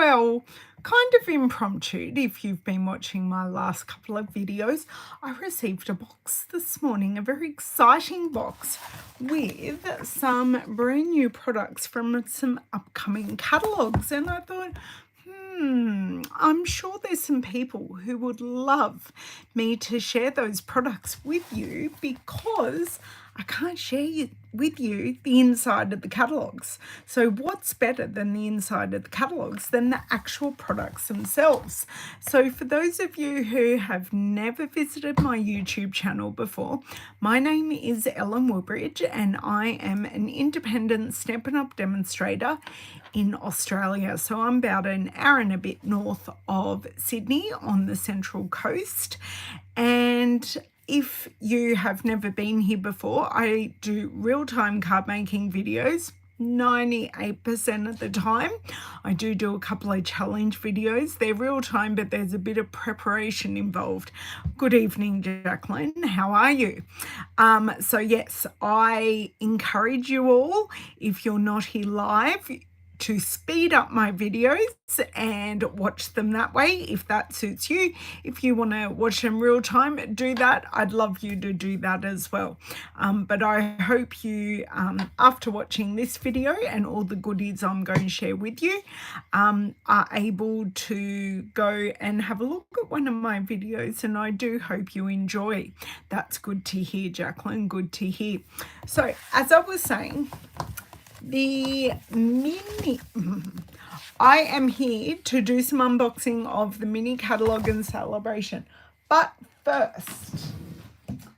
well, kind of impromptu. If you've been watching my last couple of videos, I received a box this morning, a very exciting box with some brand new products from some upcoming catalogues. And I thought, I'm sure there's some people who would love me to share those products with you because I can't share with you the inside of the catalogues. So what's better than the inside of the catalogues than the actual products themselves? So for those of you who have never visited my YouTube channel before, my name is Woodbridge and I am an independent Stampin' Up! Demonstrator in Australia. So I'm about an hour and a bit north of Sydney on the Central Coast. And if you have never been here before, I do real-time card making videos 98% of the time. I do a couple of challenge videos. They're real time, but there's a bit of preparation involved. Good evening, Jacqueline. How are you? So yes, I encourage you all, if you're not here live, to speed up my videos and watch them that way if that suits you. If you want to watch them real time, do that. I'd love you to do that as well. But I hope you, after watching this video and all the goodies I'm going to share with you, are able to go and have a look at one of my videos, and I do hope you enjoy. That's good to hear, Jacqueline, good to hear. So as I was saying, I am here to do some unboxing of the mini catalogue and celebration. But first,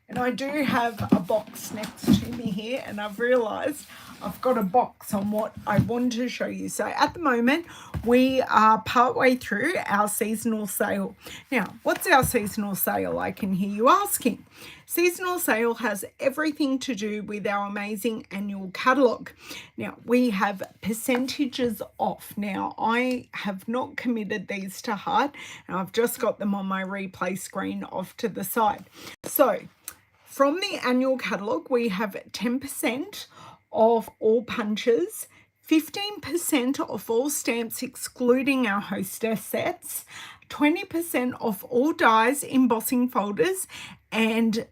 and I do have a box next to me here, and I've realized I've got a box on what I want to show you. So at the moment, we are partway through our seasonal sale. Now, what's our seasonal sale? I can hear you asking. Seasonal sale has everything to do with our amazing annual catalogue. Now, we have percentages off. Now, I have not committed these to heart, and I've just got them on my replay screen off to the side. So, from the annual catalogue, we have 10% off all punches, 15% off all stamps excluding our hostess sets, 20% off all dies, embossing folders, and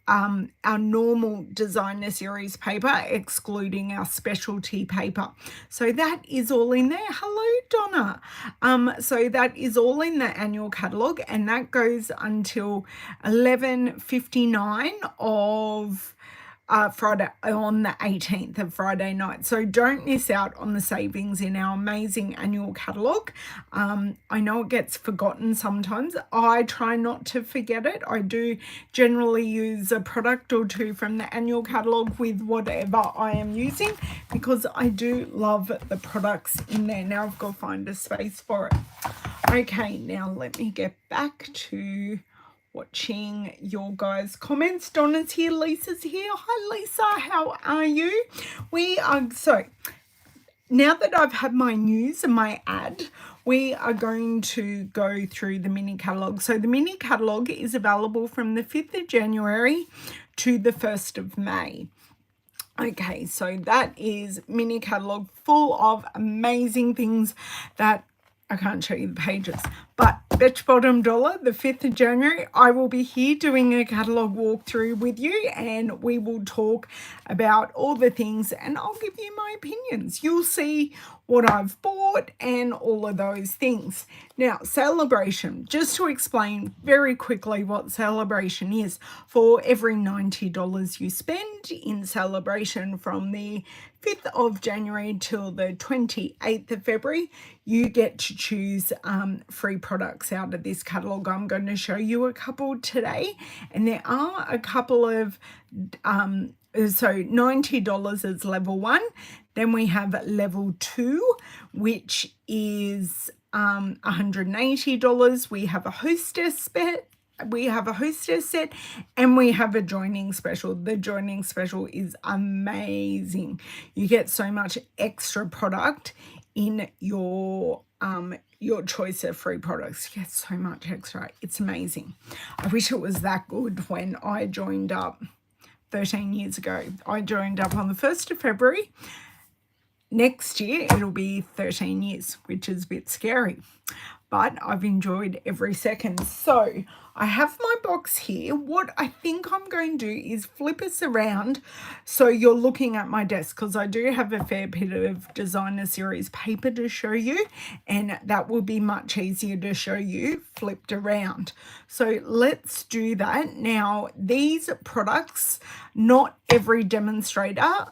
our normal designer series paper excluding our specialty paper. So that is all in there. Hello, Donna. So that is all in the annual catalogue, and that goes until 11:59 of Friday, on the 18th of Friday night. So don't miss out on the savings in our amazing annual catalogue. I know it gets forgotten sometimes. I try not to forget it. I do generally use a product or two from the annual catalogue with whatever I am using because I do love the products in there. Now I've got to find a space for it. Okay, now let me get back to watching your guys' comments. Donna's here, Lisa's here. Hi Lisa, how are you? So now that I've had my news and my ad, we are going to go through the mini catalogue. So the mini catalogue is available from the 5th of January to the 1st of May. Okay, so that is mini catalogue full of amazing things that I can't show you the pages, but Betch Bottom Dollar, the 5th of January, I will be here doing a catalogue walkthrough with you, and we will talk about all the things, and I'll give you my opinions. You'll see what I've bought and all of those things. Now, celebration, just to explain very quickly what celebration is. For every $90 you spend in celebration from the 5th of January till the 28th of February, you get to choose free products out of this catalogue. I'm going to show you a couple today, and there are a couple of so $90 is level 1. Then we have level 2, which is $180. We have a hostess set. And we have a joining special. The joining special is amazing. You get so much extra product in your choice of free products. You get so much extra. It's amazing. I wish it was that good when I joined up 13 years ago. I joined up on the 1st of February next year it'll be 13 years, which is a bit scary, but I've enjoyed every second. So I have my box here. What I think I'm going to do is flip us around so you're looking at my desk, because I do have a fair bit of designer series paper to show you, and that will be much easier to show you flipped around. So let's do that. Now, these products, not every demonstrator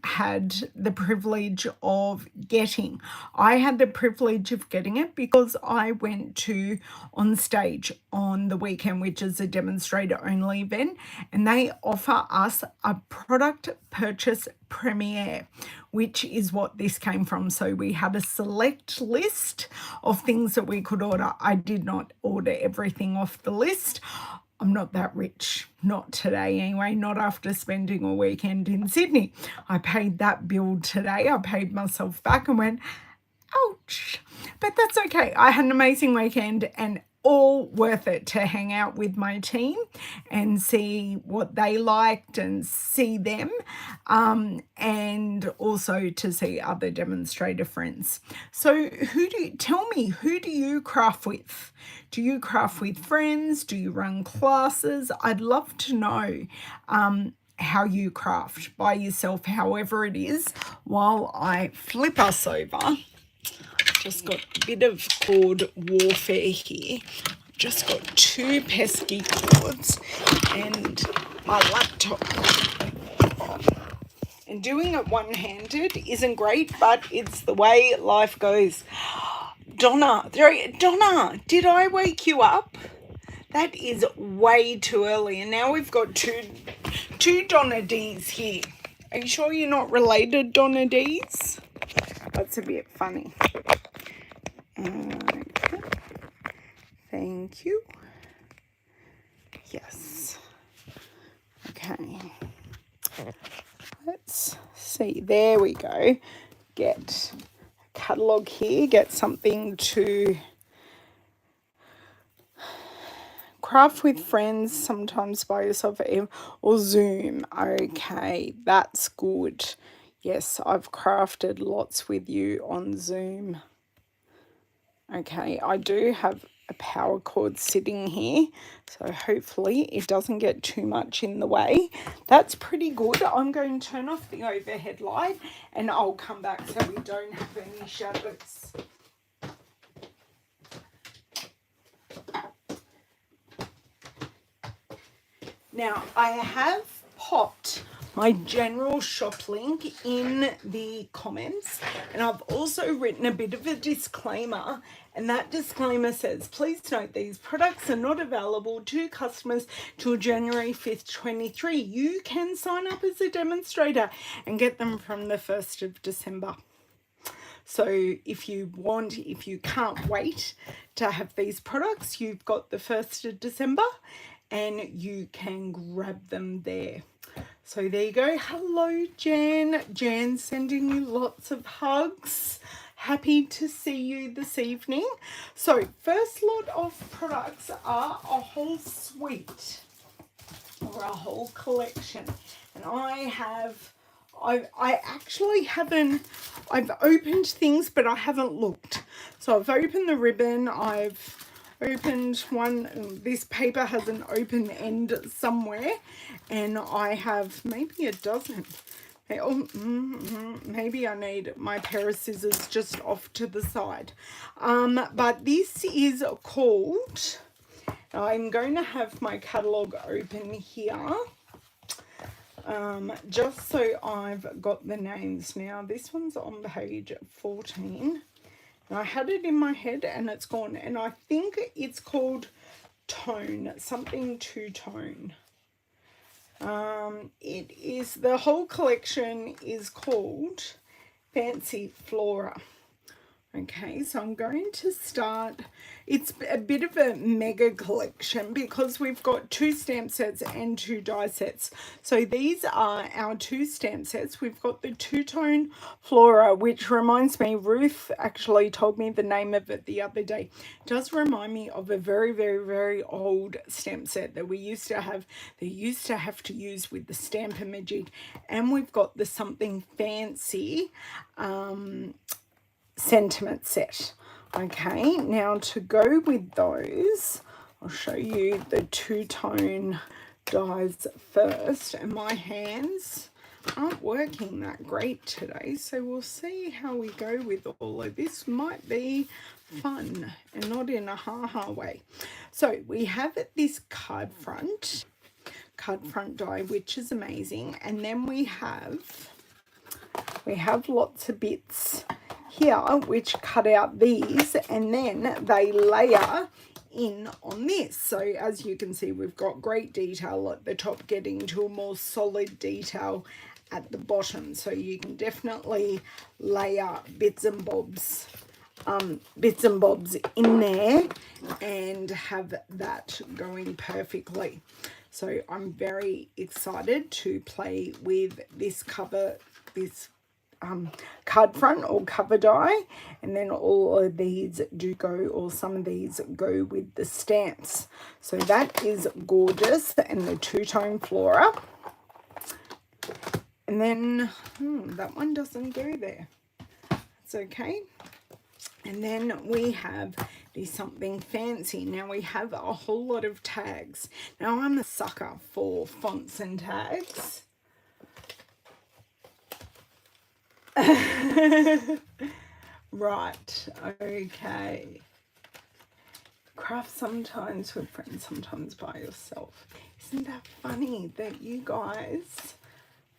had the privilege of getting. I had the privilege of getting it because I went to On Stage on the weekend, which is a demonstrator only event, and they offer us a product purchase premiere, which is what this came from. So we had a select list of things that we could order. I did not order everything off the list. I'm not that rich, not today anyway, not after spending a weekend in Sydney. I paid that bill today. I paid myself back and went, ouch. But that's okay. I had an amazing weekend, and all worth it to hang out with my team and see what they liked and see them, and also to see other demonstrator friends. So tell me, who do you craft with? Do you craft with friends? Do you run classes? I'd love to know how you craft by yourself, however it is, while I flip us over. Just got a bit of cord warfare here. Just got two pesky cords and my laptop. And doing it one-handed isn't great, but it's the way life goes. Donna, did I wake you up? That is way too early. And now we've got two Donna D's here. Are you sure you're not related, Donna D's? That's a bit funny. Okay. Thank you. Yes. Okay. Let's see. There we go. Get a catalogue here. Get something to craft with friends, sometimes by yourself, or Zoom. Okay, that's good. Yes, I've crafted lots with you on Zoom. Okay, I do have a power cord sitting here, so hopefully it doesn't get too much in the way. That's pretty good. I'm going to turn off the overhead light and I'll come back so we don't have any shadows. Now, I have popped my general shop link in the comments, and I've also written a bit of a disclaimer, and that disclaimer says, please note these products are not available to customers till January 5th, 23. You can sign up as a demonstrator and get them from the 1st of December. So if you can't wait to have these products, you've got the 1st of December and you can grab them there. So there you go. Hello, Jan. Jan's sending you lots of hugs. Happy to see you this evening. So first lot of products are a whole suite or a whole collection. And I actually haven't, I've opened things, but I haven't looked. So I've opened the ribbon, I've opened one, this paper has an open end somewhere, and I have maybe a dozen. Maybe I need my pair of scissors just off to the side. But this is called, I'm going to have my catalogue open here. Just so I've got the names now. This one's on page 14. And I had it in my head and it's gone. And I think it's called Tone, something to Tone. It is, the whole collection is called Fancy Flora. Okay, so I'm going to start, it's a bit of a mega collection because we've got 2 stamp sets and 2 die sets. So these are our 2 stamp sets. We've got the two-tone flora, which reminds me, Ruth actually told me the name of it the other day. It does remind me of a very, very, very old stamp set that we used to have, they used to have to use with the Stampin' Magic. And we've got the Something Fancy sentiment set. Okay, now to go with those, I'll show you the two-tone dies first, and my hands aren't working that great today, so we'll see how we go with all of this. Might be fun and not in a ha-ha way. So we have this card front die, which is amazing, and then we have lots of bits here which cut out these, and then they layer in on this. So as you can see, we've got great detail at the top, getting to a more solid detail at the bottom, so you can definitely layer bits and bobs in there and have that going perfectly. So I'm very excited to play with this card front or cover die, and then all of these do go, or some of these go with the stamps. So that is gorgeous, and the two-tone flora. And then that one doesn't go there. It's okay. And then we have the Something Fancy. Now we have a whole lot of tags. Now I'm a sucker for fonts and tags. Right, okay. Craft sometimes with friends, sometimes by yourself. Isn't that funny that you guys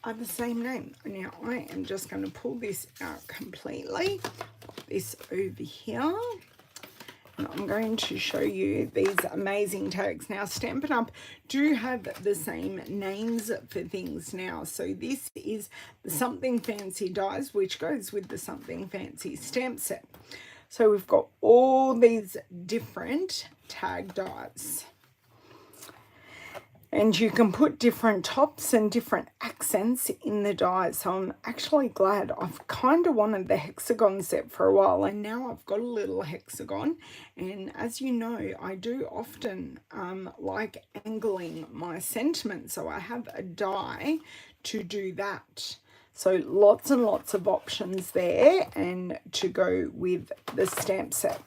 are the same name? Now I am just going to pull this out completely. Put this over here. And I'm going to show you these amazing tags. Now, Stampin' Up! Do have the same names for things now. So this is the Something Fancy dies, which goes with the Something Fancy stamp set. So we've got all these different tag dies. And you can put different tops and different accents in the dies. So I'm actually glad. I've kind of wanted the hexagon set for a while, and now I've got a little hexagon. And as you know, I do often like angling my sentiment. So I have a die to do that. So lots and lots of options there, and to go with the stamp set.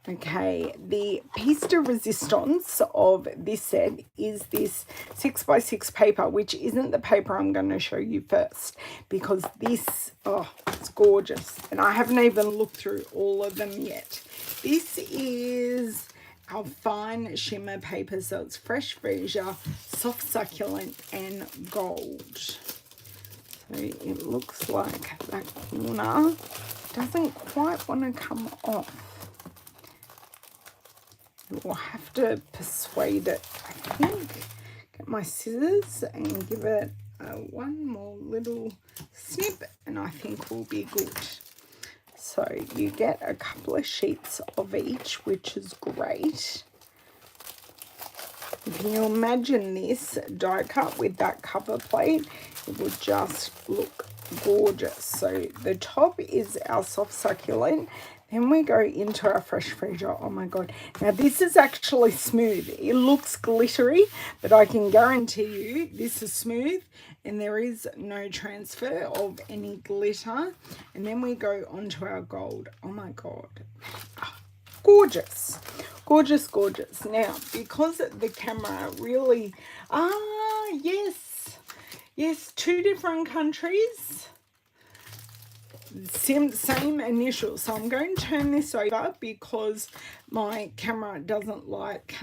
Okay, the piece de resistance of this set is this 6x6 paper, which isn't the paper I'm going to show you first, because this, oh, it's gorgeous. And I haven't even looked through all of them yet. This is our fine shimmer paper, so it's fresh freesia, soft succulent, and gold. So it looks like that corner doesn't quite want to come off. We'll have to persuade it, I think. Get my scissors and give it one more little snip, and I think we'll be good. So you get a couple of sheets of each, which is great. Can you imagine this die cut with that cover plate? It would just look gorgeous. So the top is our soft succulent. Then we go into our fresh freesia. Oh my God. Now this is actually smooth. It looks glittery, but I can guarantee you this is smooth and there is no transfer of any glitter. And then we go onto our gold. Oh my God. Gorgeous. Gorgeous, gorgeous. Now, because the camera really, yes, 2 different countries. Same initials. So I'm going to turn this over because my camera doesn't like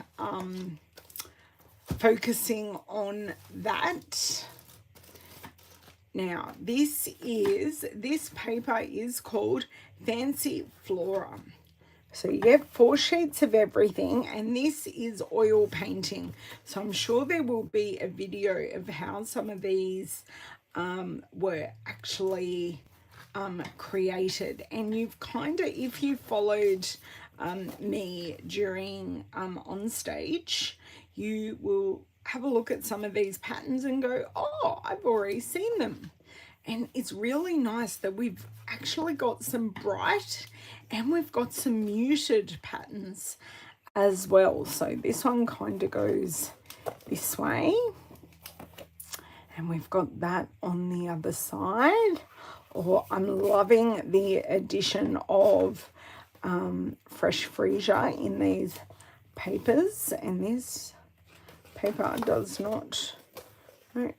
focusing on that. Now this paper is called Fancy Flora. So you get 4 sheets of everything, and this is oil painting. So I'm sure there will be a video of how some of these were actually created. And you've kind of, if you followed me during on stage, you will have a look at some of these patterns and go, oh, I've already seen them. And it's really nice that we've actually got some bright and we've got some muted patterns as well. So this one kind of goes this way, and we've got that on the other side. Or I'm loving the addition of fresh freesia in these papers, and this paper does not.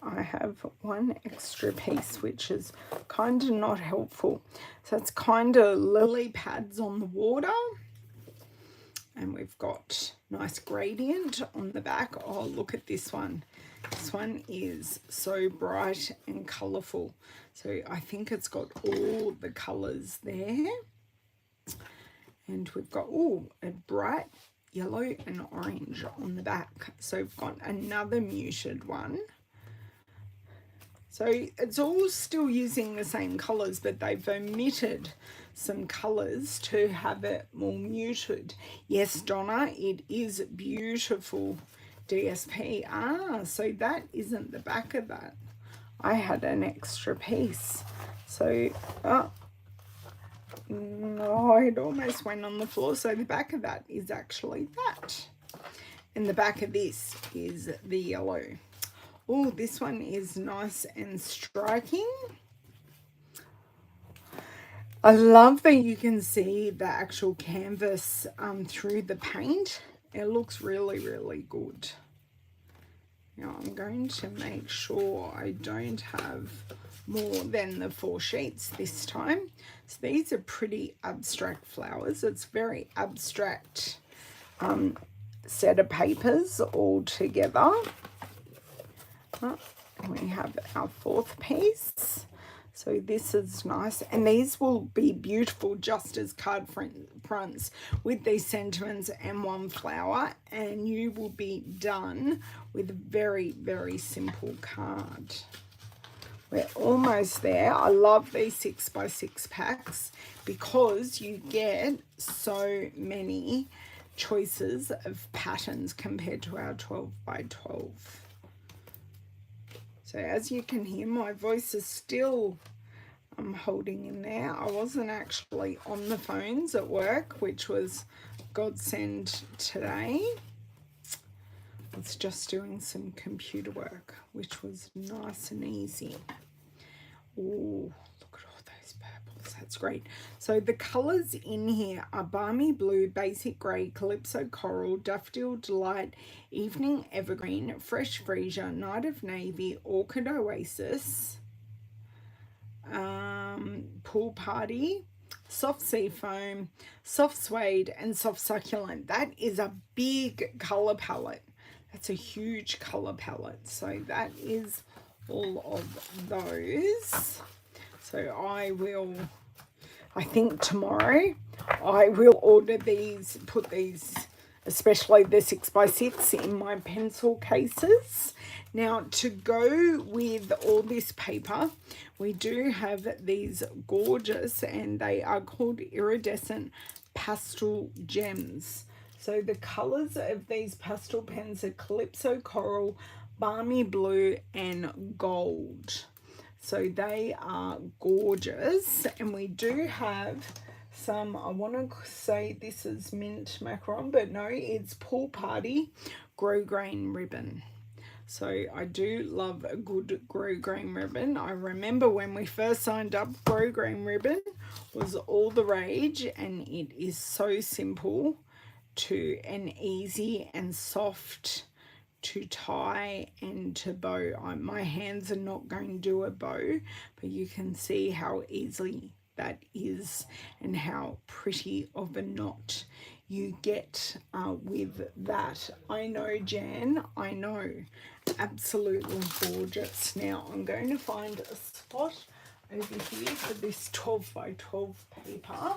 I have one extra piece, which is kind of not helpful. So it's kind of lily pads on the water. And we've got nice gradient on the back. Oh, look at this one. This one is so bright and colourful. So I think it's got all the colours there. And we've got, oh, a bright yellow and orange on the back. So we've got another muted one. So it's all still using the same colours, but they've omitted some colours to have it more muted. Yes, Donna, it is beautiful, DSP. Ah, so that isn't the back of that. I had an extra piece. So, oh, no, it almost went on the floor. So the back of that is actually that. And the back of this is the yellow. Oh, this one is nice and striking. I love that you can see the actual canvas through the paint. It looks really, really good. Now I'm going to make sure I don't have more than the 4 sheets this time. So these are pretty abstract flowers. It's very abstract set of papers all together. We have our 4th piece. So this is nice, and these will be beautiful just as card fronts with these sentiments and one flower, and you will be done with a very, very simple card. We're almost there. I love these 6x6 packs because you get so many choices of patterns compared to our 12x12. So as you can hear, my voice is still holding in there. I wasn't actually on the phones at work, which was godsend today. I was just doing some computer work, which was nice and easy. Oh, look at all those purples. That's great. So the colours in here are Balmy Blue, Basic Grey, Calypso Coral, Daffodil Delight, Evening Evergreen, Fresh Freesia, Night of Navy, Orchid Oasis, Pool Party, Soft Seafoam, Soft Suede, and Soft Succulent. That is a big colour palette. That's a huge colour palette. So that is all of those. So I think tomorrow I will order these, put these, especially the 6x6, in my pencil cases. Now, to go with all this paper, we do have these gorgeous, and they are called iridescent pastel gems. So the colours of these pastel pens are Calypso Coral, Balmy Blue, and Gold. So they are gorgeous, and we do have some, I want to say this is mint macaron, but no, it's Pool Party grosgrain ribbon. So I do love a good grosgrain ribbon. I remember when we first signed up, grosgrain ribbon was all the rage, and it is so simple to and easy and soft to tie and to bow. My hands are not going to do a bow, but you can see how easily that is and how pretty of a knot you get with that. I know, Jan, I know. Absolutely gorgeous. Now I'm going to find a spot over here for this 12x12 paper,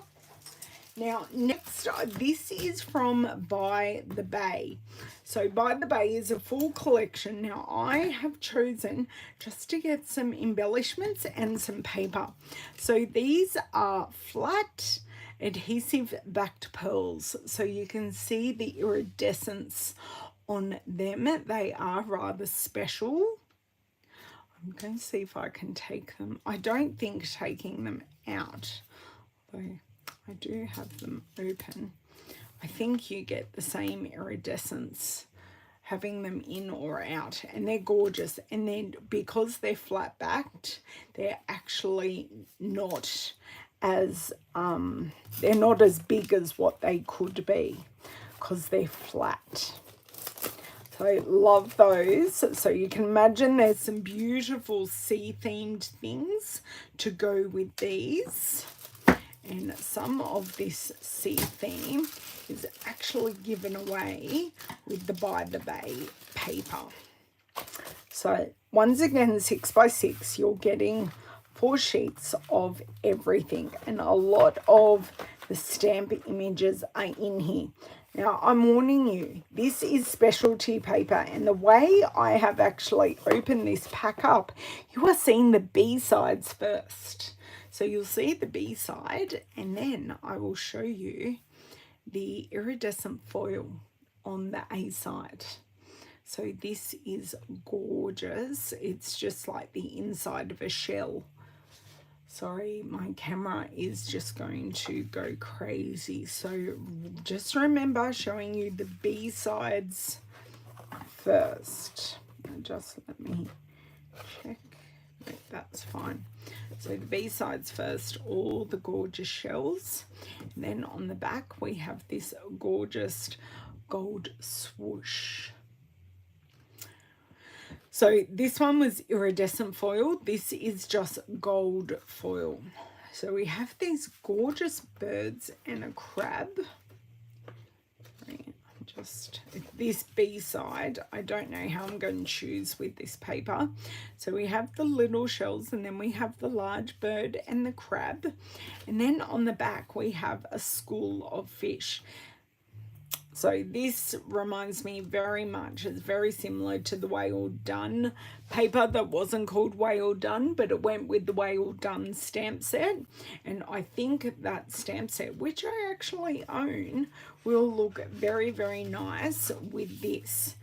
Now, next, this is from By the Bay. So, By the Bay is a full collection. Now, I have chosen just to get some embellishments and some paper. So, these are flat adhesive backed pearls. So, you can see the iridescence on them. They are rather special. I'm going to see if I can take them. I don't think taking them out, though I do have them open. I think you get the same iridescence having them in or out, and they're gorgeous. And then because they're flat backed, they're actually not as they're not as big as what they could be because they're flat. So love those. So you can imagine there's some beautiful sea themed things to go with these. And some of this sea theme is actually given away with the By the Bay paper. So once again, 6x6, you're getting 4 sheets of everything, and a lot of the stamp images are in here. Now, I'm warning you, this is specialty paper, and the way I have actually opened this pack up, you are seeing the B-sides first. So you'll see the B side, and then I will show you the iridescent foil on the A side. So this is gorgeous. It's just like the inside of a shell. Sorry, my camera is just going to go crazy. So just remember showing you the B sides first. Just let me check. No, that's fine. So the B-sides first, all the gorgeous shells. And then on the back, we have this gorgeous gold swoosh. So this one was iridescent foil. This is just gold foil. So we have these gorgeous birds and a crab. Just this B side, I don't know how I'm going to choose with this paper. So we have the little shells, and then we have the large bird and the crab, and then on the back we have a school of fish. So this reminds me very much, it's very similar to the Whale Done paper that wasn't called Whale Done, but it went with the Whale Done stamp set. And I think that stamp set, which I actually own, will look very, very nice with this.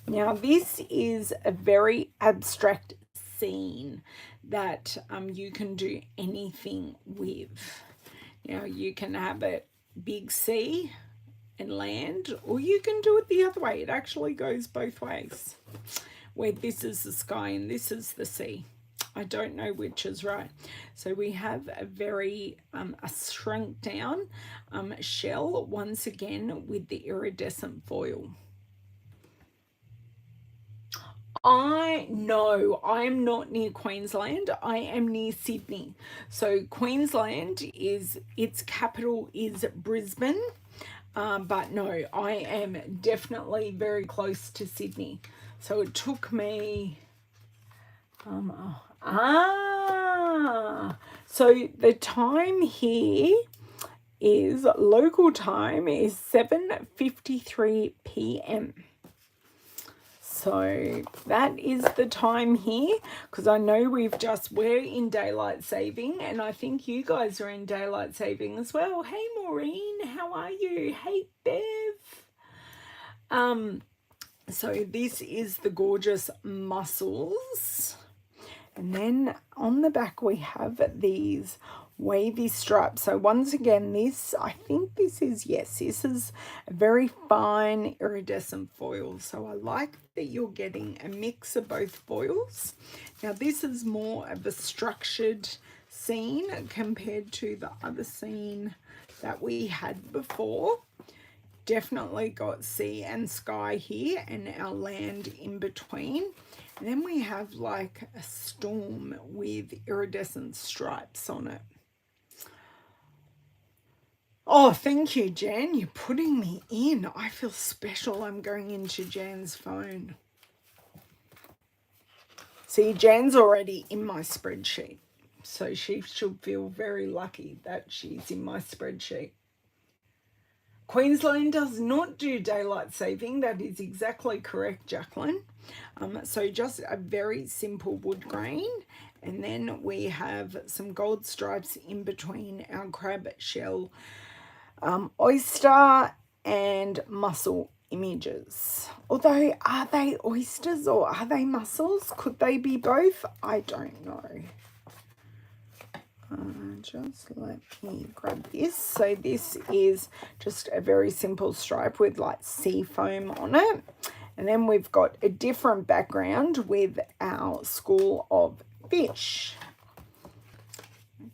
Now, this is a very abstract scene that you can do anything with. Now, you can have it big sea and land, or you can do it the other way. It actually goes both ways, where this is the sky and this is the sea. I don't know which is right. So we have a very a shrunk down shell once again with the iridescent foil. I know I'm not near Queensland. I am near Sydney. So Queensland is, its capital is Brisbane. But no, I am definitely very close to Sydney. So it took me, so the time here is, local time is 7:53 p.m. So that is the time here, because I know we're in daylight saving, and I think you guys are in daylight saving as well. Hey Maureen, how are you? Hey Bev. So this is the gorgeous mussels, and then on the back we have these wavy stripes. So once again, this, I think this is, yes, this is a very fine iridescent foil. So I like that you're getting a mix of both foils. Now this is more of a structured scene compared to the other scene that we had before. Definitely got sea and sky here and our land in between. And then we have like a storm with iridescent stripes on it. Oh, thank you, Jan. You're putting me in. I feel special. I'm going into Jan's phone. See, Jan's already in my spreadsheet. So she should feel very lucky that she's in my spreadsheet. Queensland does not do daylight saving. That is exactly correct, Jacqueline. So just a very simple wood grain. And then we have some gold stripes in between our crab shell, oyster and mussel images. Although, are they oysters or are they mussels? Could they be both? I don't know. Just let me grab this. So this is just a very simple stripe with like sea foam on it. And then we've got a different background with our school of fish.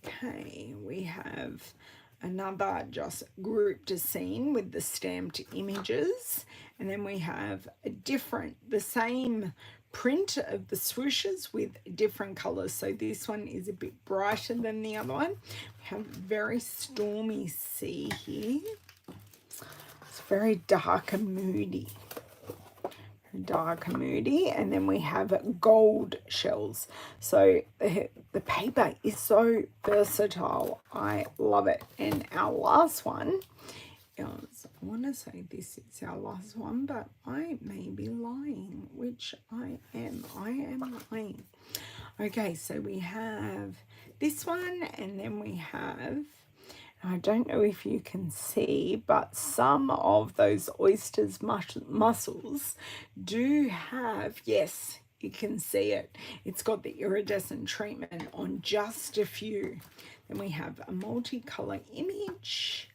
Okay, we have another just grouped scene with the stamped images. And then we have a different, the same print of the swooshes with different colors. So this one is a bit brighter than the other one. We have very stormy sea here. It's very dark and moody. And then we have gold shells. So the paper is so versatile. I love it. And our last one is, I want to say this is our last one, but I may be lying, which I am lying. Okay, so we have this one, and then we have, I don't know if you can see, but some of those oysters mussels do have, yes, you can see it. It's got the iridescent treatment on just a few. Then we have a multicolor image.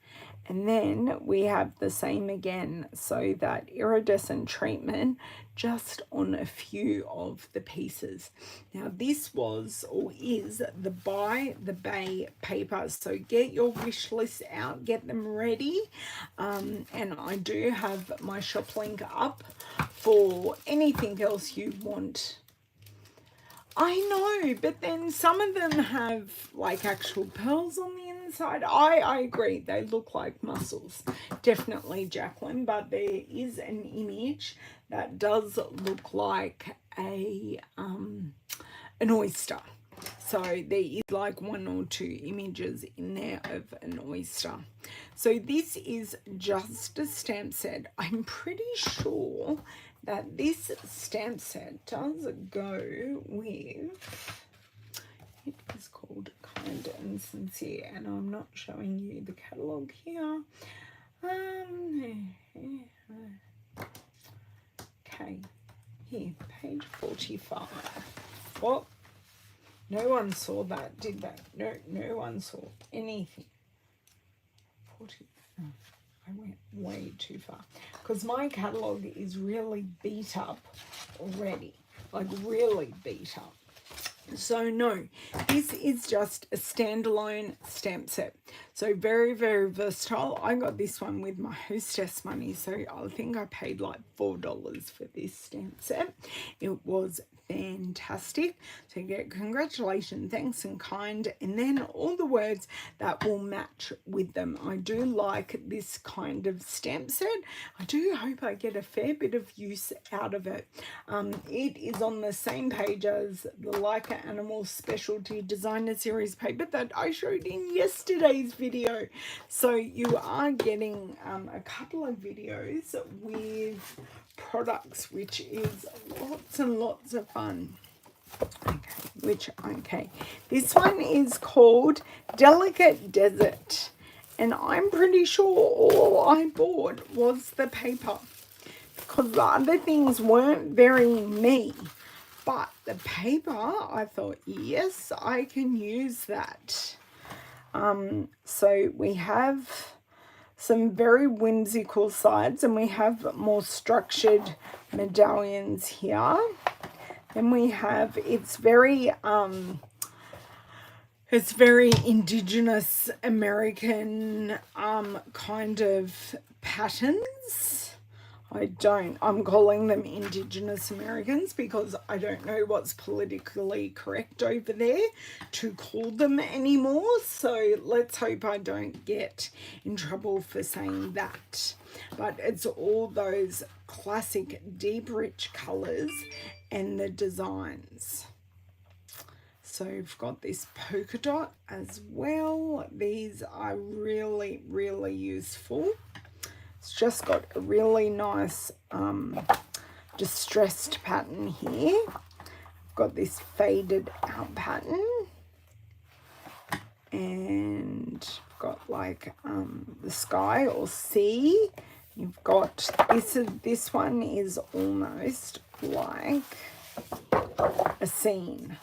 And then we have the same again, so that iridescent treatment just on a few of the pieces. Now this was or is the By the Bay paper, so get your wish list out, get them ready. And I do have my shop link up for anything else you want. I know, but then some of them have like actual pearls on the inside. I agree, they look like mussels, definitely, Jacqueline, but there is an image that does look like a an oyster. So there is like one or two images in there of an oyster. So this is just a stamp set. I'm pretty sure that this stamp set does go with, it is called Kind and Sincere, and I'm not showing you the catalogue here. Okay, here, page 45. What? No one saw that, did they? No one saw anything. 40. Oh, I went way too far because my catalogue is really beat up already, like really beat up. So no, this is just a standalone stamp set. So very, very versatile. I got this one with my hostess money, so I think I paid like $4 for this stamp set. It was fantastic. So you get congratulations, thanks, and kind, and then all the words that will match with them. I do like this kind of stamp set. I do hope I get a fair bit of use out of it. It is on the same page as the Leica Animal Specialty Designer Series paper that I showed in yesterday's video. So you are getting a couple of videos with products, which is lots and lots of fun. Okay, this one is called Delicate Desert, and I'm pretty sure all I bought was the paper because the other things weren't very me, but the paper, I thought, yes, I can use that. So we have some very whimsical sides, and we have more structured medallions here. Then we have, it's very Indigenous American kind of patterns. I'm calling them Indigenous Americans because I don't know what's politically correct over there to call them anymore. So let's hope I don't get in trouble for saying that. But it's all those classic deep rich colors and the designs. So we've got this polka dot as well. These are really, really useful. It's just got a really nice distressed pattern here. I've got this faded out pattern, and I've got like the sky or sea. You've got this one is almost like a scene.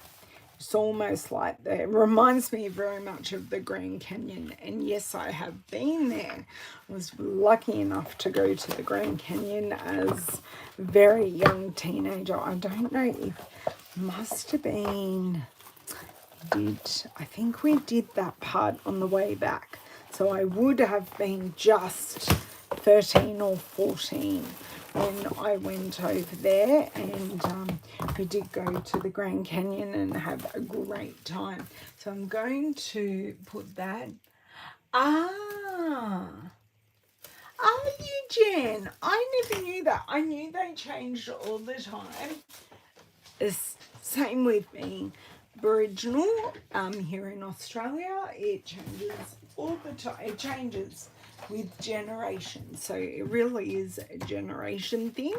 It's almost like it reminds me very much of the Grand Canyon, and yes, I have been there. I was lucky enough to go to the Grand Canyon as a very young teenager. I don't know if must have been I think we did that part on the way back, so I would have been just 13 or 14 when I went over there, and we did go to the Grand Canyon and have a great time. So I'm going to put that. Are you, Jen? I never knew that. I knew they changed all the time. It's same with being Aboriginal here in Australia. It changes all the time. It changes with generations, so it really is a generation thing.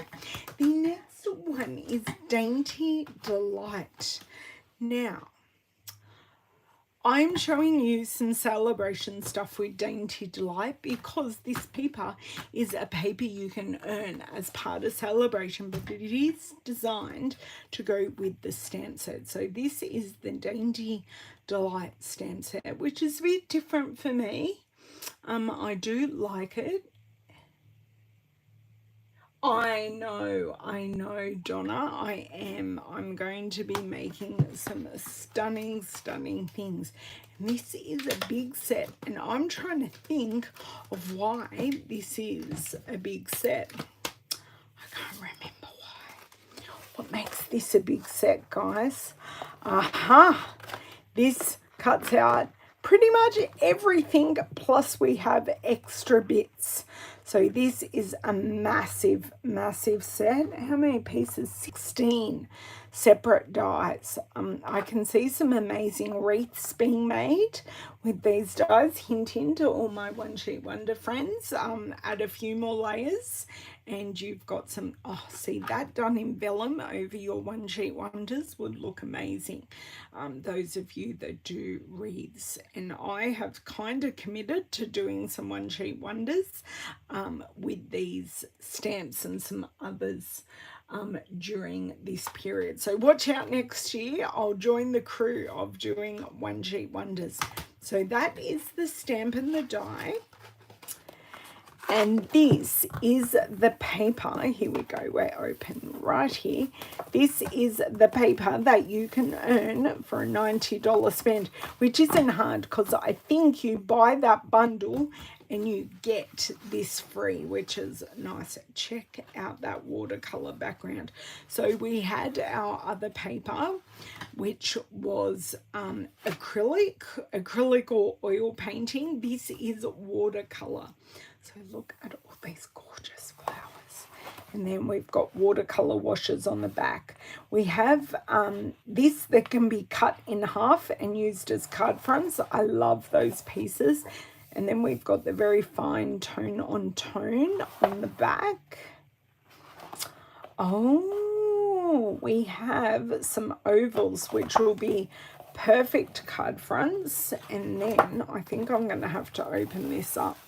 The next one is Dainty Delight. Now, I'm showing you some celebration stuff with Dainty Delight because this paper is a paper you can earn as part of celebration, but it is designed to go with the stamp set. So this is the Dainty Delight stamp set, which is a bit different for me. I do like it. I know, Donna, I'm going to be making some stunning things. And this is a big set, and I'm trying to think of why this is a big set. I can't remember why. What makes this a big set, guys? This cuts out pretty much everything, plus we have extra bits. So this is a massive set. How many pieces? 16 separate dies. I can see some amazing wreaths being made with these dies. Hint to all my One Sheet Wonder friends. Add a few more layers and you've got some, see that done in vellum over your One Sheet Wonders would look amazing. Those of you that do wreaths, and I have kind of committed to doing some One Sheet Wonders with these stamps and some others during this period. So watch out next year. I'll join the crew of doing One Sheet Wonders. So that is the Stampin' the Die. And this is the paper. Here we go. We're open right here. This is the paper that you can earn for a $90 spend, which isn't hard because I think you buy that bundle and you get this free, which is nice. Check out that watercolor background. So we had our other paper, which was acrylic or oil painting. This is watercolor. So look at all these gorgeous flowers. And then we've got watercolor washes on the back. We have this that can be cut in half and used as card fronts. I love those pieces. And then we've got the very fine tone on the back. Oh, we have some ovals, which will be perfect card fronts. And then I think I'm going to have to open this up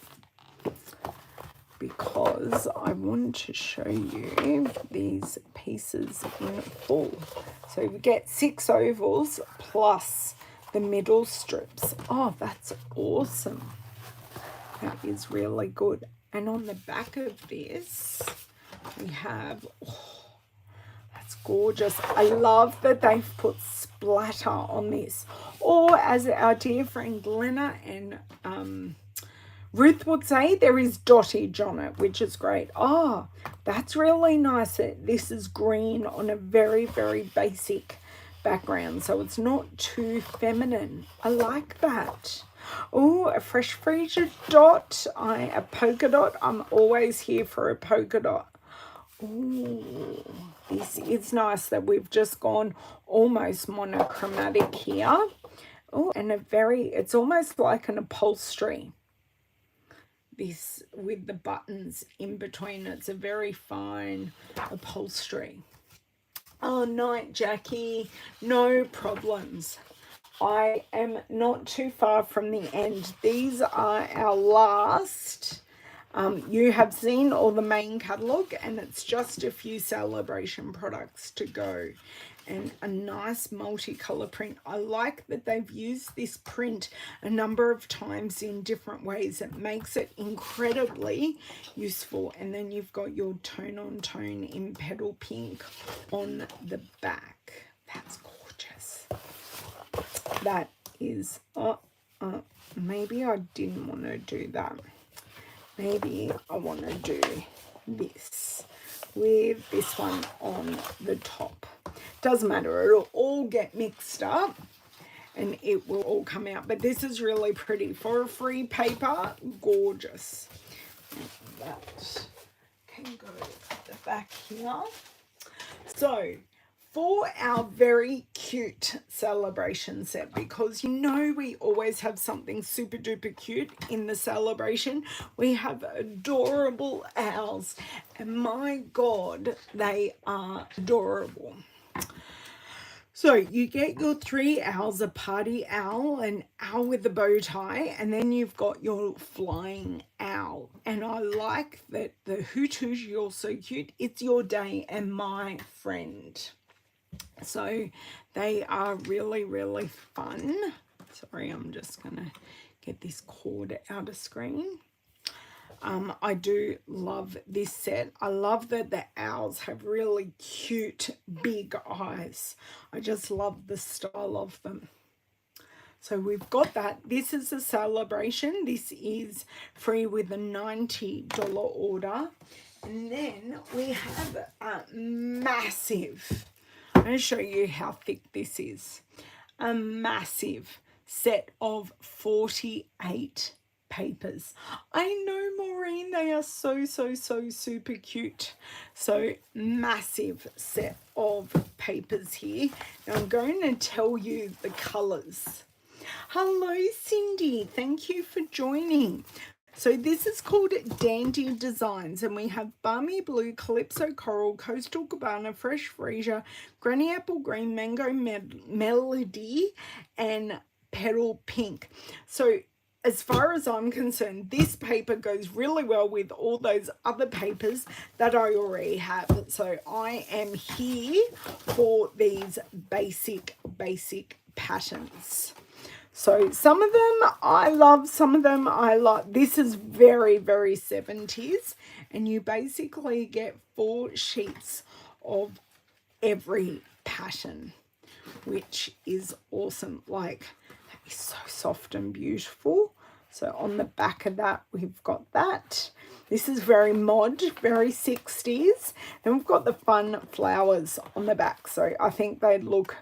because I want to show you these pieces in full. So we get 6 ovals plus the middle strips. Oh, that's awesome. That is really good. And on the back of this, we have, that's gorgeous. I love that they've put splatter on this. Or as our dear friend Lena and Ruth would say, there is dottage on it, which is great. Oh, that's really nice. This is green on a very, very basic background, so it's not too feminine. I like that. Oh, a fresh freezer dot. A polka dot. I'm always here for a polka dot. Oh, this is nice that we've just gone almost monochromatic here. Oh, and it's almost like an upholstery. this with the buttons in between. It's a very fine upholstery. Oh, night, Jackie. No problems. I am not too far from the end. These are our last. You have seen all the main catalogue, and it's just a few celebration products to go. And a nice multicolour print. I like that they've used this print a number of times in different ways. It makes it incredibly useful. And then you've got your tone on tone in petal pink on the back. That's gorgeous. That is, maybe I didn't want to do that. Maybe I want to do this with this one on the top. Doesn't matter, it'll all get mixed up and it will all come out. But this is really pretty for a free paper. Gorgeous. That can go at the back here. So for our very cute celebration set, because you know we always have something super duper cute in the celebration, we have adorable owls, and my God, they are adorable. So you get your 3 owls, a party owl, an owl with a bow tie, and then you've got your flying owl. And I like that the hoot hoot, you're so cute, it's your day and my friend. So they are really, really fun. Sorry, I'm just going to get this cord out of screen. I do love this set. I love that the owls have really cute, big eyes. I just love the style of them. So we've got that. This is a celebration. This is free with a $90 order. And then we have a massive, I'm going to show you how thick this is. A massive set of 48 papers. I know, Maureen, they are so super cute. So massive set of papers here. Now I'm going to tell you the colors. Hello, Cindy. Thank you for joining. So this is called Dainty Designs, and we have Balmy Blue, Calypso Coral, Coastal Cabana, Fresh Freesia, Granny Apple Green, Mango Melody, and Petal Pink. So as far as I'm concerned, this paper goes really well with all those other papers that I already have. So I am here for these basic patterns. So some of them I love, some of them I like. This is very 70s, and you basically get 4 sheets of every pattern, which is awesome. Like, that is so soft and beautiful. So on the back of that, we've got that. This is very mod, very 60s. And we've got the fun flowers on the back. So I think they look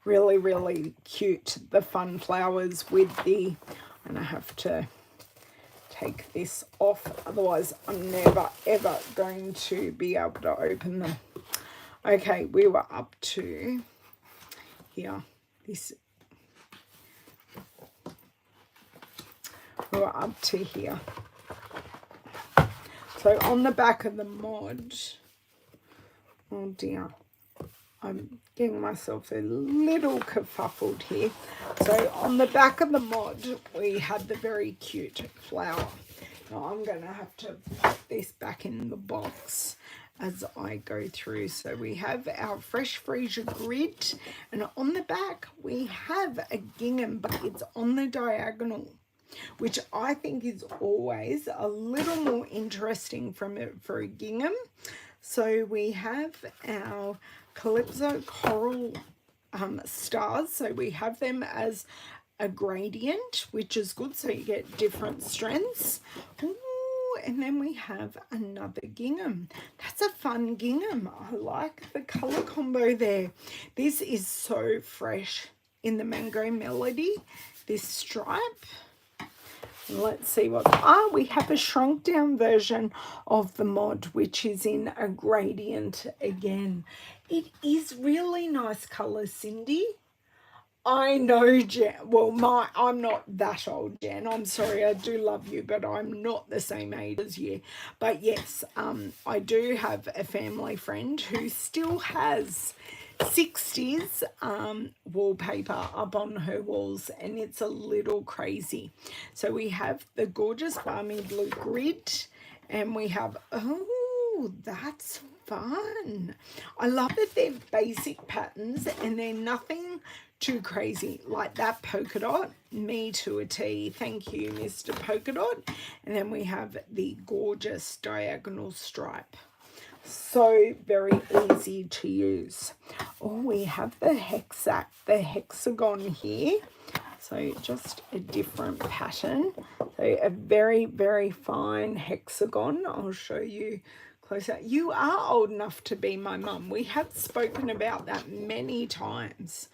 really cute, the fun flowers with the, and I have to take this off, otherwise I'm never ever going to be able to open them. Okay, we were up to here. We were up to here. So on the back of the mod, oh dear, I'm getting myself a little kerfuffled here. So on the back of the mod, we had the very cute flower. Now I'm going to have to pop this back in the box as I go through. So we have our Fresh Freesia grid, and on the back we have a gingham, but it's on the diagonal, which I think is always a little more interesting for a gingham. So we have our Calypso Coral stars. So we have them as a gradient, which is good. So you get different strengths. Ooh, and then we have another gingham. That's a fun gingham. I like the color combo there. This is so fresh in the Mango Melody, this stripe. Let's see what, we have a shrunk down version of the mod, which is in a gradient again. It is really nice color, Cindy. I know, Jen. Well, I'm not that old, Jen. I'm sorry, I do love you, but I'm not the same age as you. But yes, I do have a family friend who still has 60s wallpaper up on her walls, and it's a little crazy. So we have the gorgeous Balmy Blue grid, and we have, oh, that's fun. I love that they're basic patterns and they're nothing too crazy, like that polka dot, me to a T. Thank you, Mr. Polka Dot. And then we have the gorgeous diagonal stripe. So very easy to use. Oh, we have the hexagon here. So just a different pattern. So a very, very fine hexagon. I'll show you closer. You are old enough to be my mum. We have spoken about that many times.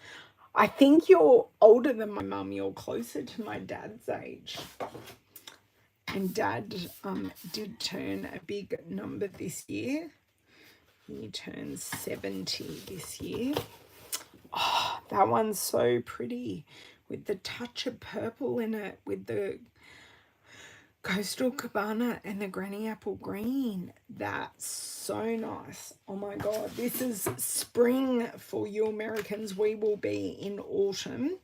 I think you're older than my mum. You're closer to my dad's age. And Dad did turn a big number this year. He turns 70 this year. Oh, that one's so pretty with the touch of purple in it, with the Coastal Cabana and the Granny Apple Green. That's so nice. Oh my God, this is spring for you Americans. We will be in autumn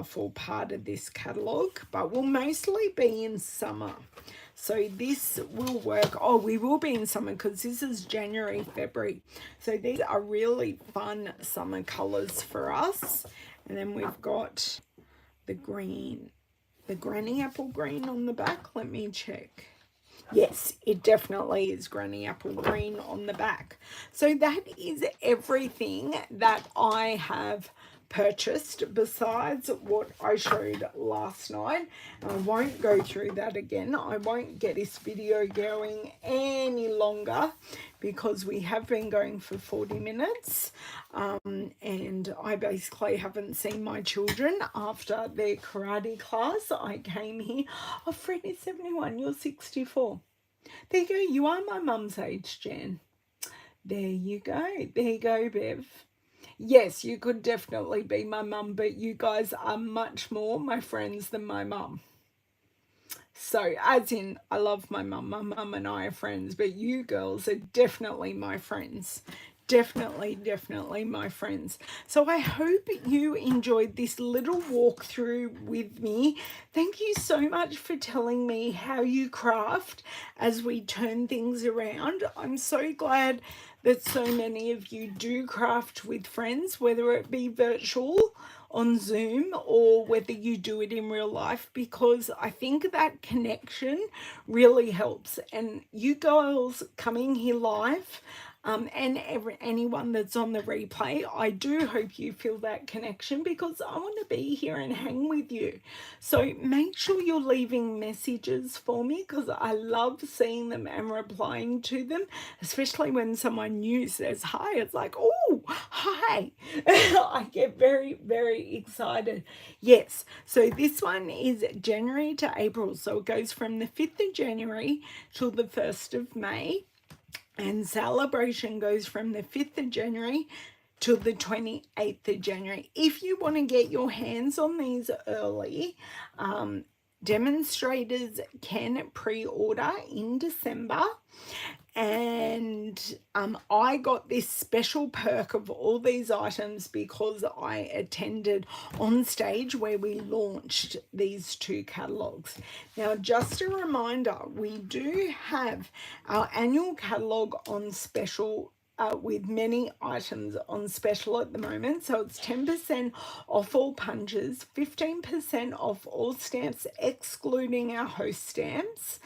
for part of this catalogue, but we'll mostly be in summer. So this will work. Oh, we will be in summer because this is January, February. So these are really fun summer colours for us. And then we've got the green, the Granny Apple Green on the back. Let me check. Yes, it definitely is Granny Apple Green on the back. So that is everything that I have purchased besides what I showed last night. I won't go through that again. I won't get this video going any longer because we have been going for 40 minutes and I basically haven't seen my children after their karate class. I came here. Oh, Fred is 71, you're 64. There you go. You are my mum's age, Jan. There you go. There you go, Bev. Yes, you could definitely be my mum, but you guys are much more my friends than my mum. So, as in, I love my mum. My mum and I are friends, but you girls are definitely my friends. Definitely my friends. So I hope you enjoyed this little walkthrough with me. Thank you so much for telling me how you craft as we turn things around. I'm so glad that so many of you do craft with friends, whether it be virtual on Zoom or whether you do it in real life, because I think that connection really helps. And you girls coming here live, and anyone that's on the replay, I do hope you feel that connection because I want to be here and hang with you. So make sure you're leaving messages for me because I love seeing them and replying to them, especially when someone new says hi. It's like, oh, hi. I get very, very excited. Yes, so this one is January to April. So it goes from the 5th of January till the 1st of May. And celebration goes from the 5th of January to the 28th of January. If you want to get your hands on these early, demonstrators can pre-order in December. And I got this special perk of all these items because I attended on stage where we launched these two catalogues. Now, just a reminder, we do have our annual catalogue on special with many items on special at the moment. So it's 10% off all punches, 15% off all stamps, excluding our host stamps,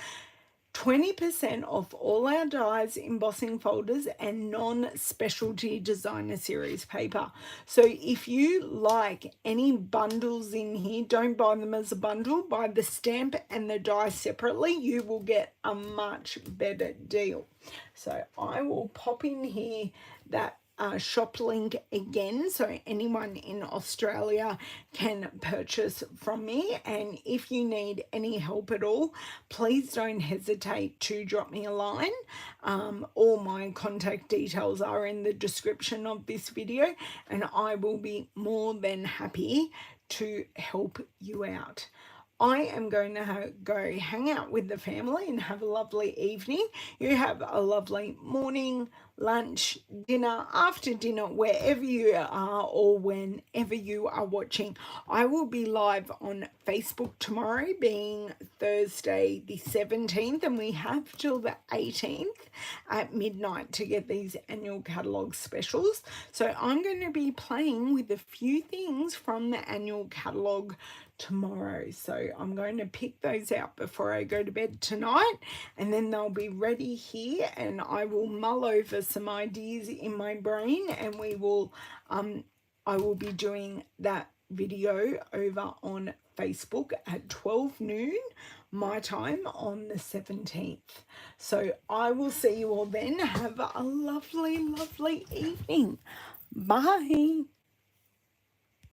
20% off all our dies, embossing folders, and non-specialty designer series paper. So if you like any bundles in here, don't buy them as a bundle. Buy the stamp and the die separately. You will get a much better deal. So I will pop in here that shop link again, so anyone in Australia can purchase from me. And if you need any help at all, please don't hesitate to drop me a line. All my contact details are in the description of this video, and I will be more than happy to help you out. I am going to go hang out with the family and have a lovely evening. You have a lovely morning, lunch, dinner, after dinner, wherever you are or whenever you are watching. I will be live on Facebook tomorrow, being Thursday the 17th, and we have till the 18th at midnight to get these annual catalogue specials. So I'm going to be playing with a few things from the annual catalogue tomorrow. So I'm going to pick those out before I go to bed tonight, and then they'll be ready here, and I will mull over some ideas in my brain, and we will I will be doing that video over on Facebook at 12 noon my time on the 17th. So I will see you all then. Have a lovely evening. Bye.